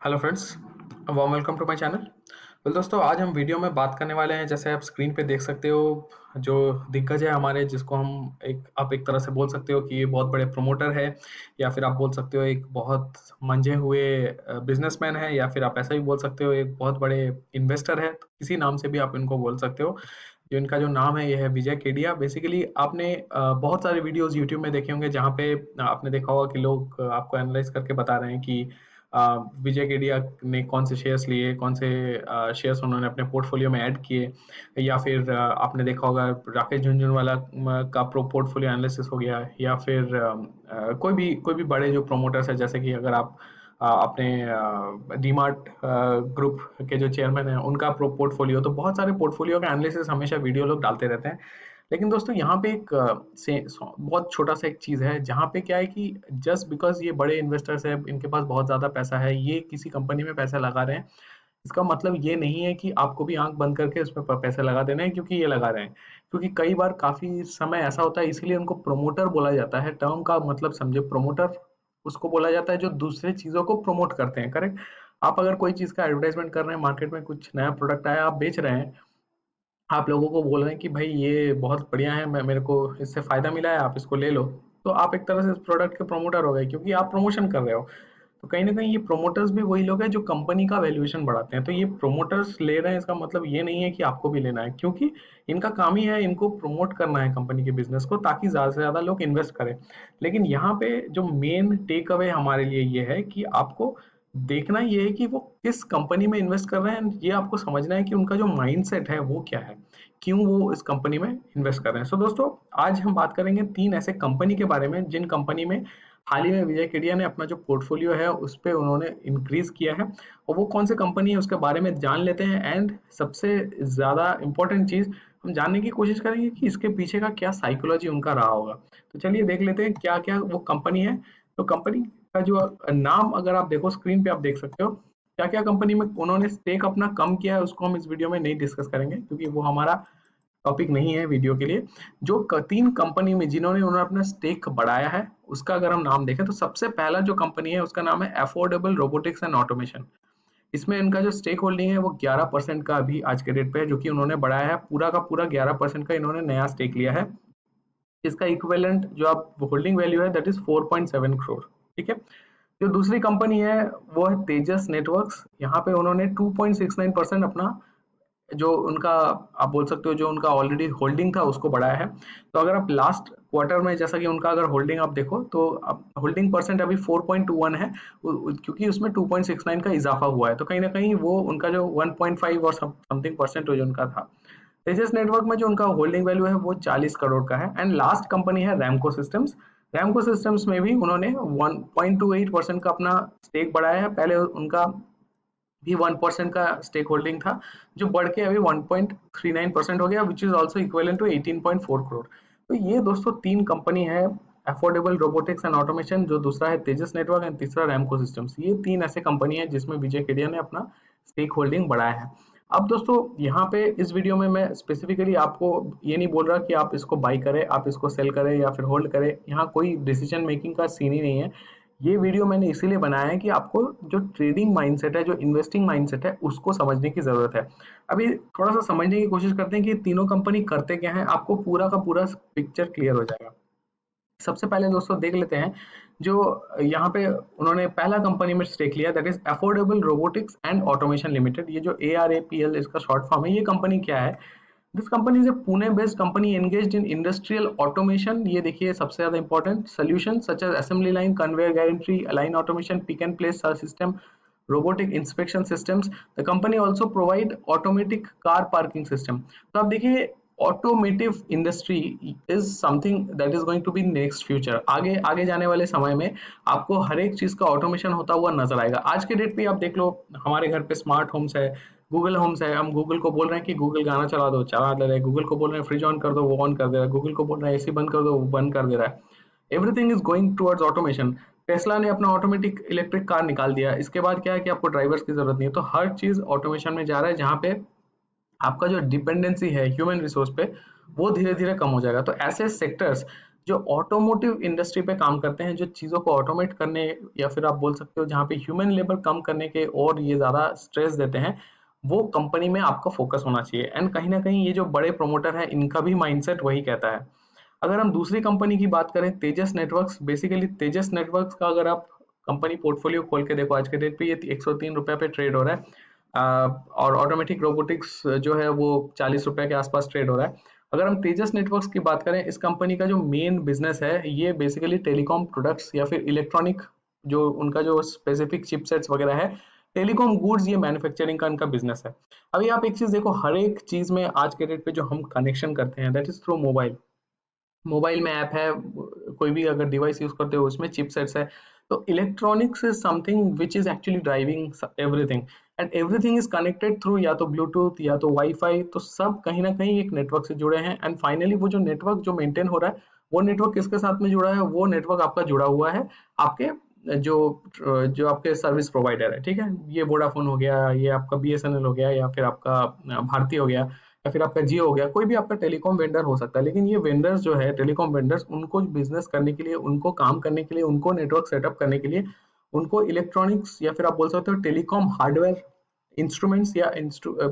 Hello friends, warm welcome to my channel. दोस्तों, आज हम वीडियो में बात करने वाले हैं, जैसे आप स्क्रीन पे देख सकते हो, जो दिग्गज है हमारे, जिसको हम आप एक तरह से बोल सकते हो कि ये बहुत बड़े प्रमोटर है, या फिर आप बोल सकते हो एक बहुत मंझे हुए बिजनेसमैन है, या फिर आप ऐसा भी बोल सकते हो एक बहुत बड़े इन्वेस्टर है। तो किसी नाम से भी आप इनको बोल सकते हो। जो इनका जो नाम है, ये है विजय केडिया। बेसिकली आपने बहुत सारे वीडियोस यूट्यूब में देखे होंगे, जहाँ पे आपने देखा होगा कि लोग आपको एनालाइज करके बता रहे हैं कि विजय केडिया ने कौन से शेयर्स लिए, कौन से शेयर्स उन्होंने अपने पोर्टफोलियो में ऐड किए, या फिर आपने देखा होगा राकेश झुनझुनवाला का पोर्टफोलियो एनालिसिस हो गया, या फिर कोई भी बड़े जो प्रोमोटर्स है, जैसे कि अगर आप अपने डीमार्ट ग्रुप के जो चेयरमैन है उनका पोर्टफोलियो, तो बहुत सारे पोर्टफोलियो का एनालिसिस हमेशा वीडियो लोग डालते रहते हैं। लेकिन दोस्तों, यहाँ पे एक बहुत छोटा सा एक चीज है, जहाँ पे क्या है कि जस्ट बिकॉज ये बड़े इन्वेस्टर्स है, इनके पास बहुत ज्यादा पैसा है, ये किसी कंपनी में पैसा लगा रहे हैं, इसका मतलब ये नहीं है कि आपको भी आंख बंद करके उसमें पैसे लगा देना है क्योंकि ये लगा रहे हैं। क्योंकि कई बार काफी समय ऐसा होता है, इसीलिए उनको प्रोमोटर बोला जाता है। टर्म का मतलब समझे, प्रोमोटर उसको बोला जाता है जो दूसरे चीजों को प्रमोट करते हैं। करेक्ट। आप अगर कोई चीज का एडवर्टाइजमेंट कर रहे हैं, मार्केट में कुछ नया प्रोडक्ट आया, आप बेच रहे हैं, आप लोगों को बोल रहे हैं कि भाई ये बहुत बढ़िया है, मैं मेरे को इससे फायदा मिला है, आप इसको ले लो। तो आप एक तरह से इस प्रोडक्ट के प्रमोटर हो गए, क्योंकि आप प्रमोशन कर रहे हो। तो कहीं ना कहीं ये प्रोमोटर्स भी वही लोग हैं जो कंपनी का वैल्यूएशन बढ़ाते हैं। तो ये प्रोमोटर्स ले रहे हैं, इसका मतलब ये नहीं है कि आपको भी लेना है, क्योंकि इनका काम ही है, इनको प्रमोट करना है कंपनी के बिजनेस को, ताकि ज्यादा से ज्यादा लोग इन्वेस्ट करें। लेकिन यहाँ पे जो मेन टेक अवे हमारे लिए ये है कि आपको देखना ये है कि वो किस कंपनी में इन्वेस्ट कर रहे हैं। ये आपको समझना है कि उनका जो माइंडसेट है वो क्या है, क्यों वो इस कंपनी में इन्वेस्ट कर रहे हैं। सो दोस्तों, आज हम बात करेंगे 3 ऐसे कंपनी के बारे में, जिन कंपनी में हाल ही में विजय केडिया ने अपना जो पोर्टफोलियो है उस पे उन्होंने इंक्रीज किया है। और वो कौन से कंपनी है उसके बारे में जान लेते हैं। एंड सबसे ज्यादा इंपॉर्टेंट चीज, हम जानने की कोशिश करेंगे कि इसके पीछे का क्या साइकोलॉजी उनका रहा होगा। तो चलिए देख लेते हैं क्या क्या वो कंपनी है। तो कंपनी का जो नाम अगर आप देखो, स्क्रीन पे आप देख सकते हो क्या क्या कंपनी में उन्होंने स्टेक अपना कम किया है। उसको हम इस वीडियो में नहीं डिस्कस करेंगे, क्योंकि वो हमारा टॉपिक नहीं है वीडियो के लिए। जो 3 कंपनी में जिन्होंने उन्होंने अपना स्टेक बढ़ाया है, उसका अगर हम नाम देखें, तो सबसे पहला जो कंपनी है उसका नाम है अफोर्डेबल रोबोटिक्स एंड ऑटोमेशन। इसमें इनका जो स्टेक होल्डिंग है वो 11% का अभी आज के डेट पे है, जो कि उन्होंने बढ़ाया है। पूरा का पूरा 11% का इन्होंने नया स्टेक लिया है। इसका इक्विवेलेंट जो आप होल्डिंग वैल्यू है, दैट इज 4.7 करोड़। ठीक है। जो दूसरी कंपनी है वो है तेजस नेटवर्क्स। यहाँ पे उन्होंने 2.69% अपना जो उनका, आप बोल सकते हो जो उनका ऑलरेडी होल्डिंग था उसको बढ़ाया है। तो अगर आप लास्ट क्वार्टर में, जैसा कि उनका अगर होल्डिंग आप देखो, तो होल्डिंग परसेंट अभी 4.21 है, क्योंकि उसमें 2.69 का इजाफा हुआ है। तो कहीं ना कहीं वो उनका जो 1.5 और समथिंग परसेंट जो उनका था, तेजस नेटवर्क में जो उनका होल्डिंग वैल्यू है वो 40 करोड़ का है। एंड लास्ट कंपनी है रैमको सिस्टम्स। रैमको सिस्टम्स में भी उन्होंने 1.28% का अपना स्टेक बढ़ाया है। पहले उनका भी 1% का स्टेक होल्डिंग था, जो बढ़ के अभी 1.39% हो गया, which is also equal to 18.4 crore. तो ये दोस्तों 3 कंपनी है, अफोर्डेबल रोबोटिक्स एंड ऑटोमेशन, जो दूसरा है तेजस नेटवर्क, एंड तीसरा रैमको सिस्टम्स। ये 3 ऐसे कंपनी है जिसमें विजय केडिया ने अपना स्टेक होल्डिंग बढ़ाया है। अब दोस्तों, यहाँ पे इस वीडियो में मैं स्पेसिफिकली आपको ये नहीं बोल रहा कि आप इसको बाई करें, आप इसको सेल करें या फिर होल्ड करें। यहाँ कोई डिसीजन मेकिंग का सीन ही नहीं है। ये वीडियो मैंने इसीलिए बनाया है कि आपको जो ट्रेडिंग माइंडसेट है, जो इन्वेस्टिंग माइंडसेट है, उसको समझने की जरूरत है। अभी थोड़ा सा समझने की कोशिश करते हैं कि तीनों कंपनी करते क्या है, आपको पूरा का पूरा पिक्चर क्लियर हो जाएगा। सबसे पहले दोस्तों देख लेते हैं जो यहाँ पे उन्होंने पहला कंपनी में स्टेक लिया, that is affordable robotics and automation limited. ये जो ARAPL इसका शॉर्ट फॉर्म है, ये कंपनी क्या है? This company is a Pune based company engaged in industrial automation। ये देखिए सबसे ज्यादा important solution such as assembly line, conveyor gantry, line automation, pick and place system, robotic inspection systems। The company also provide automatic car parking system। तो आप देखिए, automotive industry is something that is going to be next future. आगे आगे जाने वाले समय में आपको हर एक चीज का ऑटोमेशन होता हुआ नजर आएगा। आज के डेट पे आप देख लो, हमारे घर पे स्मार्ट होम्स है, गूगल होम्स है। हम गूगल को बोल रहे हैं कि गूगल गाना चला दो, चला दे रहा है। गूगल को बोल रहे हैं फ्रिज ऑन कर दो, वो ऑन कर दे रहा है। गूगल को बोल रहे हैं एसी बंद कर दो, वो बंद कर दे रहा है। Everything is going towards automation. Tesla ने अपना ऑटोमेटिक इलेक्ट्रिक कार निकाल दिया। इसके बाद क्या है कि आपको ड्राइवर्स की जरूरत नहीं है। तो हर चीज ऑटोमेशन में जा रहा है, जहाँ पे आपका जो डिपेंडेंसी है ह्यूमन रिसोर्स पे, वो धीरे धीरे कम हो जाएगा। तो ऐसे सेक्टर्स जो ऑटोमोटिव इंडस्ट्री पे काम करते हैं, जो चीज़ों को ऑटोमेट करने या फिर आप बोल सकते हो जहाँ पे ह्यूमन लेबर कम करने के और ये ज़्यादा स्ट्रेस देते हैं, वो कंपनी में आपका फोकस होना चाहिए। एंड कहीं ना कहीं ये जो बड़े प्रमोटर हैं इनका भी माइंडसेट वही कहता है। अगर हम दूसरी कंपनी की बात करें, तेजस नेटवर्क्स, बेसिकली तेजस नेटवर्क्स का अगर आप कंपनी पोर्टफोलियो खोल के देखो, आज के डेट पे ये 103 रुपए पे ट्रेड हो रहा है। और ऑटोमेटिक रोबोटिक्स जो है वो 40 रुपए के आसपास ट्रेड हो रहा है। अगर हम तेजस नेटवर्क्स की बात करें, इस कंपनी का जो मेन बिजनेस है ये बेसिकली टेलीकॉम प्रोडक्ट्स या फिर इलेक्ट्रॉनिक, जो उनका जो स्पेसिफिक चिपसेट्स वगैरह है, टेलीकॉम गुड्स, ये मैन्युफैक्चरिंग का इनका बिजनेस है। अभी आप एक चीज देखो, हर एक चीज में आज के डेट पे जो हम कनेक्शन करते हैं that is through mobile. Mobile में ऐप है, कोई भी अगर डिवाइस यूज करते हो उसमें चिपसेट्स है। तो electronics is something which is actually driving everything, and everything is connected through या तो ब्लूटूथ या तो वाईफाई। तो सब कहीं ना कहीं एक नेटवर्क से जुड़े हैं, एंड फाइनली वो जो नेटवर्क जो मेंटेन हो रहा है, वो नेटवर्क किसके साथ में जुड़ा है? वो नेटवर्क आपका जुड़ा हुआ है आपके जो जो आपके सर्विस प्रोवाइडर है, ठीक है। ये वोडाफोन हो गया, ये आपका बीएसएनएल हो गया, या फिर आपका भारती हो गया, या फिर आपका जियो हो गया, कोई भी आपका टेलीकॉम वेंडर हो सकता है। लेकिन ये वेंडर्स जो है, टेलीकॉम वेंडर्स, उनको बिजनेस करने के लिए, उनको काम करने के लिए, उनको नेटवर्क सेटअप करने के लिए, उनको इलेक्ट्रॉनिक्स या फिर आप बोल सकते हो टेलीकॉम हार्डवेयर इंस्ट्रूमेंट्स या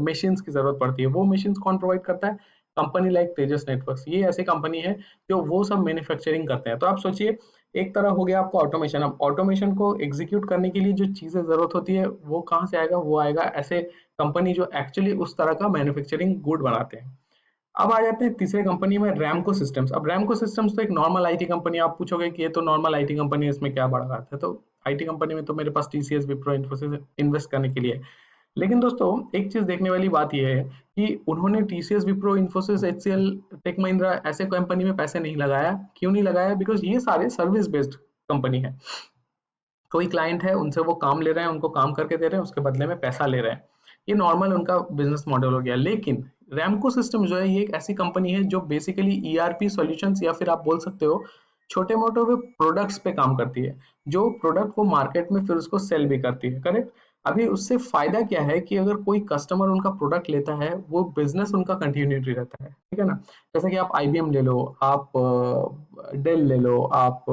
मशीन्स की जरूरत पड़ती है। वो मशीन्स कौन प्रोवाइड करता है? कंपनी लाइक तेजस नेटवर्क्स। ये ऐसी कंपनी है जो वो सब मैन्युफैक्चरिंग करते हैं। तो आप सोचिए, एक तरह हो गया आपका ऑटोमेशन। अब ऑटोमेशन को एग्जीक्यूट करने के लिए जो चीजें जरूरत होती है वो कहाँ से आएगा? वो आएगा ऐसे कंपनी जो एक्चुअली उस तरह का मैन्युफैक्चरिंग गुड बनाते हैं। अब आ जाते हैं तीसरे कंपनी में, रैमको सिस्टम्स। अब रैमको सिस्टम्स तो एक नॉर्मल आईटी कंपनी। आप पूछोगे कि ये तो नॉर्मल आईटी कंपनी है, इसमें क्या बड़ा बात है? तो आईटी कंपनी में तो मेरे पास टीसीएस, विप्रो, इन्फोसिस इन्वेस्ट करने के लिए है। लेकिन दोस्तों एक चीज देखने वाली बात यह है कि उन्होंने TCS, Wipro, Infosys, HCL, Tech Mahindra ऐसे कंपनी में पैसे नहीं लगाया। क्यों नहीं लगाया? बिकॉज ये सारे सर्विस बेस्ड कंपनी है। कोई क्लाइंट है, उनसे वो काम ले रहे हैं, उनको काम करके दे रहे हैं, उसके बदले में पैसा ले रहे हैं। ये नॉर्मल उनका बिजनेस मॉडल हो गया। लेकिन रैमको सिस्टम जो है, ये एक ऐसी कंपनी है जो बेसिकली ईआरपी सॉल्यूशंस या फिर आप बोल सकते हो छोटे मोटे वो प्रोडक्ट्स पे काम करती है, जो प्रोडक्ट वो मार्केट में फिर उसको सेल भी करती है, करेक्ट। अभी उससे फायदा क्या है कि अगर कोई कस्टमर उनका प्रोडक्ट लेता है, वो बिजनेस उनका कंटिन्यूटी रहता है, ठीक है ना। जैसे कि आप आईबीएम ले लो, आप डेल ले लो, आप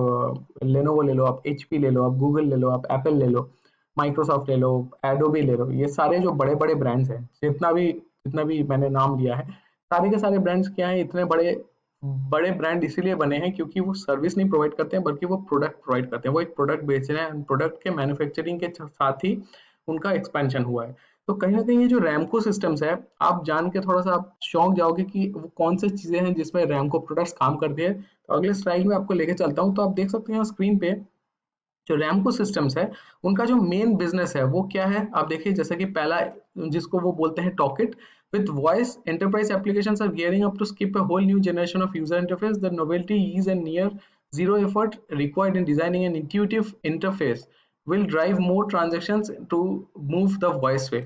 लेनोवो ले लो, आप एचपी ले लो, आप गूगल ले लो, आप एप्पल ले लो, माइक्रोसॉफ्ट ले लो, एडोबी ले लो। ये सारे जो बड़े बड़े ब्रांड्स हैं, जितना भी मैंने नाम लिया है, सारे के सारे ब्रांड्स क्या है, इतने बड़े बड़े ब्रांड इसीलिए बने हैं क्योंकि वो सर्विस नहीं प्रोवाइड करते हैं, बल्कि वो प्रोडक्ट प्रोवाइड करते हैं। वो एक प्रोडक्ट बेच रहे हैं, प्रोडक्ट के मैन्युफैक्चरिंग के साथ ही उनका एक्सपेंशन हुआ है। तो कहीं ना कहीं ये जो रैमको सिस्टम्स है, आप जान के थोड़ा सा आप चौंक जाओगे कि वो कौन सी चीजें हैं जिसमें रैमको प्रोडक्ट्स काम करती है। तो अगले स्लाइड में आपको लेके चलता हूँ। तो आप देख सकते हैं स्क्रीन पे जो रैमको सिस्टम्स है, उनका जो मेन बिजनेस है वो क्या है? आप देखिए, जैसे कि पहला, जिसको वो बोलते हैं टॉकेट, with voice enterprise applications are gearing up to skip a whole new generation of user interface. The novelty, ease and near zero effort required in designing an intuitive interface will drive more transactions to move the voice way.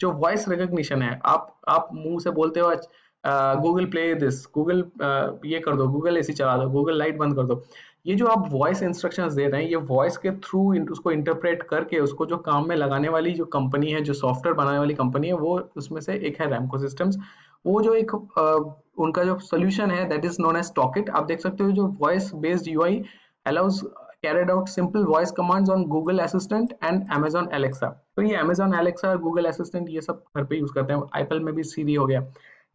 जो voice recognition है, आप मुंह से बोलते हो Google play this, Google ये कर दो, गूगल एसी चला दो, गूगल लाइट बंद कर दो। ये जो आप वॉइस इंस्ट्रक्शंस दे रहे हैं, ये वॉइस के थ्रू उसको इंटरप्रेट करके उसको जो काम में लगाने वाली जो कंपनी है, जो सॉफ्टवेयर बनाने वाली कंपनी है, वो उसमें से एक है रैमको सिस्टम्स। वो जो एक उनका जो सोल्यूशन है दैट इज नोन एज टॉकेट। आप देख सकते हो जो voice based UI allows carried out simple voice commands on Google Assistant and Amazon Alexa। तो ये Amazon Alexa, Google Assistant, ये सब घर पे यूज करते हैं। एप्पल में भी सीरी हो गया।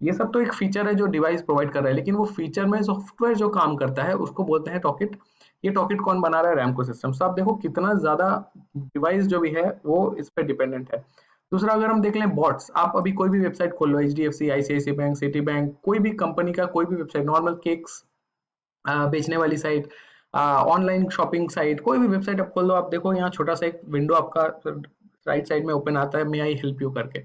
ये सब तो एक फीचर है जो डिवाइस प्रोवाइड कर रहा है, लेकिन वो फीचर में सॉफ्टवेयर जो काम करता है उसको बोलते हैं टॉकेट। ये टॉकेट कौन बना रहा है? रैमको सिस्टम। तो आप देखो कितना ज्यादा डिवाइस जो भी है वो इस पे डिपेंडेंट है। दूसरा, अगर हम देख लें बॉट्स, आप अभी कोई भी वेबसाइट खोल लो, HDFC, ICIC bank, Citibank, कोई भी कंपनी का कोई भी वेबसाइट, नॉर्मल केक्स बेचने वाली साइट, ऑनलाइन शॉपिंग साइट, कोई भी वेबसाइट आप खोल दो, आप देखो यहाँ छोटा सा एक विंडो आपका राइट साइड में ओपन आता है, मे आई हेल्प यू करके।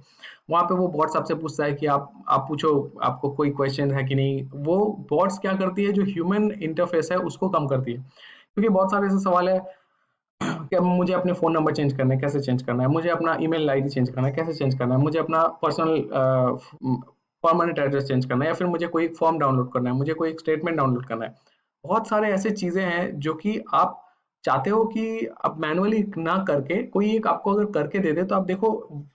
वहां पे वो बॉट्स आपसे पूछता है कि आप पूछो, आपको कोई क्वेश्चन है कि नहीं। वो बॉट्स क्या करती है? जो ह्यूमन इंटरफेस है उसको कम करती है, क्योंकि बहुत सारे ऐसे सवाल है कि मुझे अपने फोन नंबर चेंज करना है, कैसे चेंज करना है? मुझे अपना ईमेल आईडी चेंज करना है, कैसे चेंज करना है? मुझे अपना पर्सनल परमानेंट एड्रेस चेंज करना है, या फिर मुझे कोई फॉर्म डाउनलोड करना है, मुझे कोई एक स्टेटमेंट डाउनलोड करना है। बहुत सारे ऐसे चीजें हैं जो कि आप चाहते हो कि आप मैनुअली ना करके कोई एक आपको अगर करके दे दे। तो आप देखो,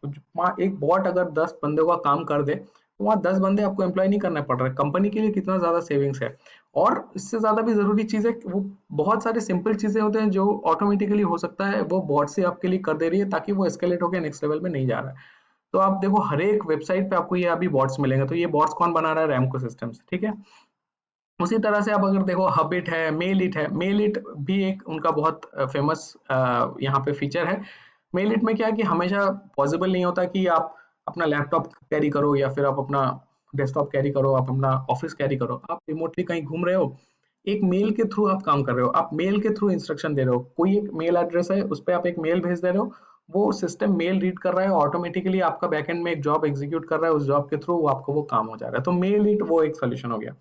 वहाँ एक बॉट अगर 10 बंदों का काम कर दे, तो वहाँ 10 बंदे आपको एम्प्लॉय नहीं करना पड़ रहा है। कंपनी के लिए कितना ज्यादा सेविंग्स है। और इससे ज़्यादा भी ज़रूरी चीज़ है, वो बहुत सारी सिंपल चीज़ें होते हैं जो ऑटोमेटिकली हो सकता है वो बॉट से आपके लिए कर दे रही है, ताकि वो एस्केलेट होकर नेक्स्ट लेवल में नहीं जा रहा है। तो आप देखो हर एक वेबसाइट पे आपको ये अभी बॉट्स मिलेंगे, तो ये बॉट्स कौन बना रहा है? रैमको सिस्टम्स, ठीक है। उसी तरह से आप अगर देखो हबिट है, मेलिट है, मेलिट भी एक उनका बहुत फेमस यहाँ पे फीचर है। मेलिट में क्या है कि हमेशा पॉसिबल नहीं होता कि आप अपना लैपटॉप कैरी करो या फिर आप अपना डेस्कटॉप कैरी करो, आप अपना ऑफिस कैरी करो, आप रिमोटली कहीं घूम रहे हो, एक मेल के थ्रू आप काम कर रहे हो, आप मेल के थ्रू इंस्ट्रक्शन दे रहे हो, कोई एक मेल एड्रेस है उस पर आप एक मेल भेज दे रहे हो, वो सिस्टम मेल रीड कर रहा है, ऑटोमेटिकली आपका बैकएंड में एक जॉब एग्जीक्यूट कर रहा है, उस जॉब के थ्रू आपको वो काम हो जा रहा है। तो मेल इट वो एक सोल्यूशन हो गया।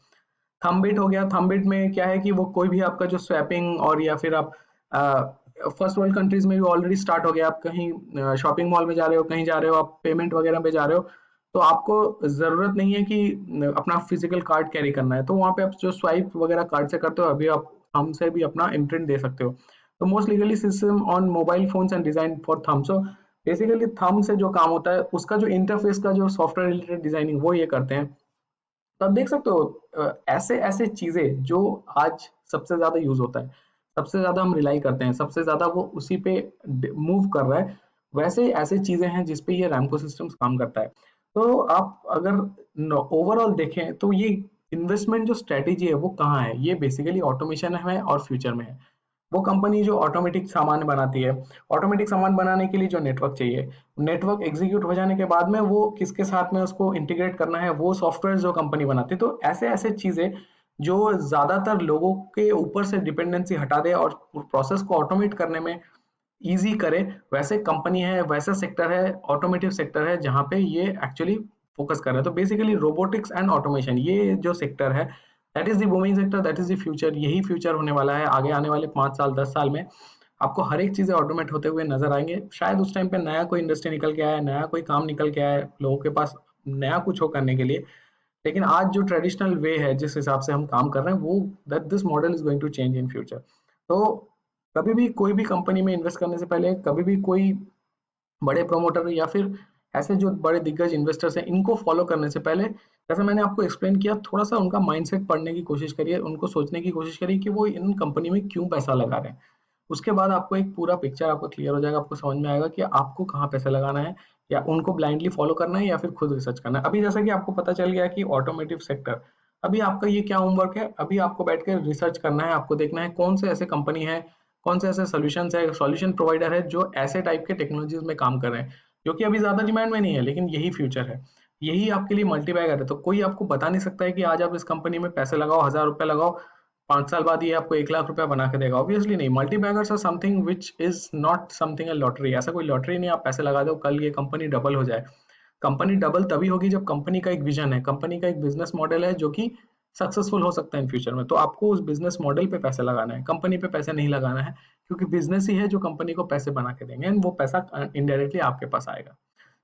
थंबिट हो गया, थंबिट में क्या है कि वो कोई भी आपका जो स्वैपिंग और या फिर आप फर्स्ट वर्ल्ड कंट्रीज में भी ऑलरेडी स्टार्ट हो गया, आप कहीं शॉपिंग मॉल में जा रहे हो, कहीं जा रहे हो, आप पेमेंट वगैरह पे जा रहे हो, तो आपको जरूरत नहीं है कि अपना फिजिकल कार्ड कैरी करना है, तो वहाँ पे आप जो स्वाइप वगैरह कार्ड से करते हो, अभी आप थंब से भी अपना इम्प्रिंट दे सकते हो। तो most legally system on mobile phones and design for thumb. So basically thumb से जो काम होता है उसका जो इंटरफेस का जो सॉफ्टवेयर रिलेटेड डिजाइनिंग वो ये करते हैं। तो आप देख सकते हो ऐसे ऐसे चीजें जो आज सबसे ज्यादा यूज होता है, सबसे ज्यादा हम रिलाई करते हैं, सबसे ज्यादा वो उसी पे मूव कर रहा है, वैसे ऐसे चीजें हैं जिसपे ये रैमको सिस्टम्स काम करता है। तो आप अगर ओवरऑल देखें तो ये इन्वेस्टमेंट जो स्ट्रेटेजी है वो कहाँ है? ये बेसिकली ऑटोमेशन है और फ्यूचर में है। वो कंपनी जो ऑटोमेटिक सामान बनाती है, ऑटोमेटिक सामान बनाने के लिए जो नेटवर्क चाहिए, नेटवर्क एग्जीक्यूट हो जाने के बाद में वो किसके साथ में उसको इंटीग्रेट करना है, वो सॉफ्टवेयर जो कंपनी बनाती है। तो ऐसे ऐसे चीजें जो ज्यादातर लोगों के ऊपर से डिपेंडेंसी हटा दे और प्रोसेस को ऑटोमेट करने में ईजी करे, वैसे कंपनी है, वैसा सेक्टर है, ऑटोमेटिव सेक्टर है जहाँ पे ये एक्चुअली फोकस कर रहे हैं। तो बेसिकली रोबोटिक्स एंड ऑटोमेशन ये जो सेक्टर है, that is the booming sector, that is the future. यही फ्यूचर होने वाला है आगे आने वाले 5 साल 10 साल में। आपको हर एक चीजें ऑटोमेट होते हुए नजर आएंगे। शायद उस टाइम पे नया कोई इंडस्ट्री निकल के आया है, नया कोई काम निकल के आया है लोगों के पास, नया कुछ हो करने के लिए। लेकिन आज जो ट्रेडिशनल वे है जिस हिसाब से हम काम कर रहे हैं, वो that this model is going to change in future. तो कभी भी कोई भी कंपनी में इन्वेस्ट करने से पहले, कभी भी कोई बड़े प्रोमोटर या फिर ऐसे जो बड़े दिग्गज इन्वेस्टर्स हैं, इनको फॉलो करने से पहले, जैसे मैंने आपको एक्सप्लेन किया, थोड़ा सा उनका माइंडसेट पढ़ने की कोशिश करिए, उनको सोचने की कोशिश करिए कि वो इन कंपनी में क्यों पैसा लगा रहे हैं। उसके बाद आपको एक पूरा पिक्चर आपको क्लियर हो जाएगा, आपको समझ में आएगा कि आपको कहाँ पैसा लगाना है, या उनको ब्लाइंडली फॉलो करना है या फिर खुद रिसर्च करना है। अभी जैसा कि आपको पता चल गया कि ऑटोमेटिव सेक्टर, अभी आपका ये क्या होमवर्क है? अभी आपको बैठ के रिसर्च करना है, आपको देखना है कौन से ऐसे कंपनी है, कौन से ऐसे सोल्यूशन है, सॉल्यूशन प्रोवाइडर है जो ऐसे टाइप के टेक्नोलॉजीज में काम कर रहे हैं, जो कि अभी ज्यादा डिमांड में नहीं है, लेकिन यही फ्यूचर है, यही आपके लिए मल्टीबैगर है। तो कोई आपको बता नहीं सकता है कि आज आप इस कंपनी में पैसे लगाओ, 1000 रुपए लगाओ, 5 साल बाद ये आपको 1 लाख रुपया बना के देगा। ऑब्वियसली नहीं। Multi baggers are something which is not something a lottery. ऐसा कोई लॉटरी नहीं, आप पैसे लगा दो कल ये कंपनी डबल हो जाए। कंपनी डबल तभी होगी जब कंपनी का एक विजन है, कंपनी का एक बिजनेस मॉडल है जो कि सक्सेसफुल हो सकता है इन फ्यूचर में। तो आपको उस बिजनेस मॉडल पे पैसे लगाना है, कंपनी पे पैसे नहीं लगाना है, क्योंकि बिजनेस ही है जो कंपनी को पैसे बना के देंगे, एंड वो पैसा इनडायरेक्टली आपके पास आएगा।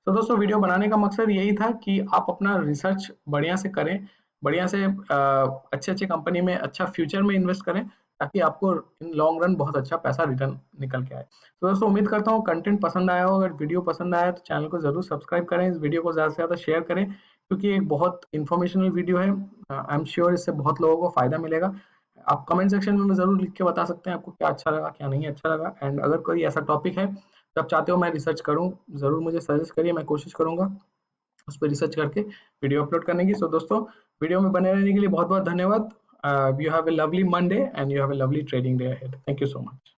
तो दोस्तों वीडियो बनाने का मकसद यही था कि आप अपना रिसर्च बढ़िया से करें, बढ़िया से अच्छे अच्छे कंपनी में अच्छा फ्यूचर में इन्वेस्ट करें, ताकि आपको इन लॉन्ग रन बहुत अच्छा पैसा रिटर्न निकल के आए। तो दोस्तों उम्मीद करता हूँ कंटेंट पसंद आया हो। अगर वीडियो पसंद आया तो चैनल को जरूर सब्सक्राइब करें, इस वीडियो को ज़्यादा से ज़्यादा शेयर करें, क्योंकि एक बहुत इन्फॉर्मेशनल वीडियो है। आई एम श्योर इससे बहुत लोगों को फायदा मिलेगा। आप कमेंट सेक्शन में जरूर लिख के बता सकते हैं आपको क्या अच्छा लगा, क्या नहीं अच्छा लगा। एंड अगर कोई ऐसा टॉपिक है तो आप चाहते हो मैं रिसर्च करूँ, ज़रूर मुझे सजेस्ट करिए, मैं कोशिश करूँगा उस पर रिसर्च करके वीडियो अपलोड करने की। सो दोस्तों वीडियो में बने रहने के लिए बहुत बहुत धन्यवाद। You have a lovely Monday and you have a lovely trading day ahead. Thank you so much.